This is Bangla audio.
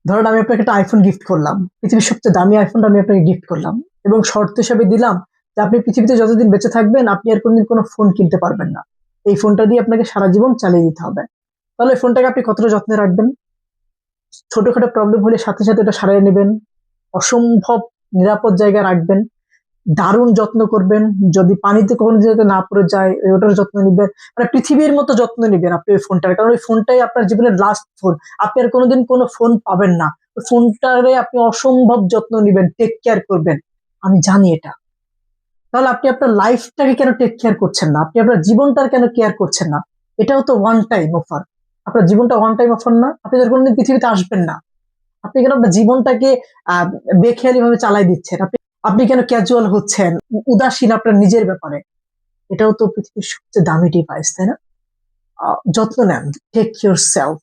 ধরেন আমি আপনাকে একটা আইফোন গিফট করলাম, পৃথিবীর সবচেয়ে দামি আইফোনটা আমি আপনাকে গিফট করলাম, এবং শর্ত হিসাবে দিলাম যে আপনি পৃথিবীতে যতদিন বেঁচে থাকবেন আপনি আর কোনোদিন কোনো ফোন কিনতে পারবেন না, এই ফোনটা দিয়ে আপনাকে সারা জীবন চালিয়ে দিতে হবে। তাহলে এই ফোনটাকে আপনি কতটা যত্নে রাখবেন? ছোটখাটো প্রবলেম হলে সাথে সাথে এটা সারিয়ে নেবেন, অসম্ভব নিরাপদ জায়গায় রাখবেন, দারুণ যত্ন করবেন, যদি পানিতে কখনো যাতে না পড়ে যায় ওটার যত্ন নিবেন, মানে পৃথিবীর মতো যত্ন নিবেন আপনি ওই ফোনটার, কারণ ওই ফোনটাই আপনার জীবনের লাস্ট ফোন। আপনি আর কোনোদিন কোনো ফোন পাবেন না, ওই ফোনটারে আপনি অসম্ভব যত্ন নিবেন, টেক কেয়ার করবেন। আমি জানি এটা। তাহলে আপনি আপনার লাইফটাকে কেন টেক কেয়ার করছেন না? আপনি আপনার জীবনটার কেন কেয়ার করছেন না? এটাও তো ওয়ান টাইম অফার। আপনার জীবনটা ওয়ান টাইম অফার না? আপনি তো আর কোনোদিন পৃথিবীতে আসবেন না, আপনি কেন আপনার জীবনটাকে আহ বেখেয়ালি ভাবে চালাই দিচ্ছেন? আপনি আপনি কেন ক্যাজুয়াল হচ্ছেন, উদাসীন আপনার নিজের ব্যাপারে? এটাও তো পৃথিবীর সবচেয়ে দামি ডিভাইস, তাই না? যত্ন নেন, টেক ইউর সেলফ।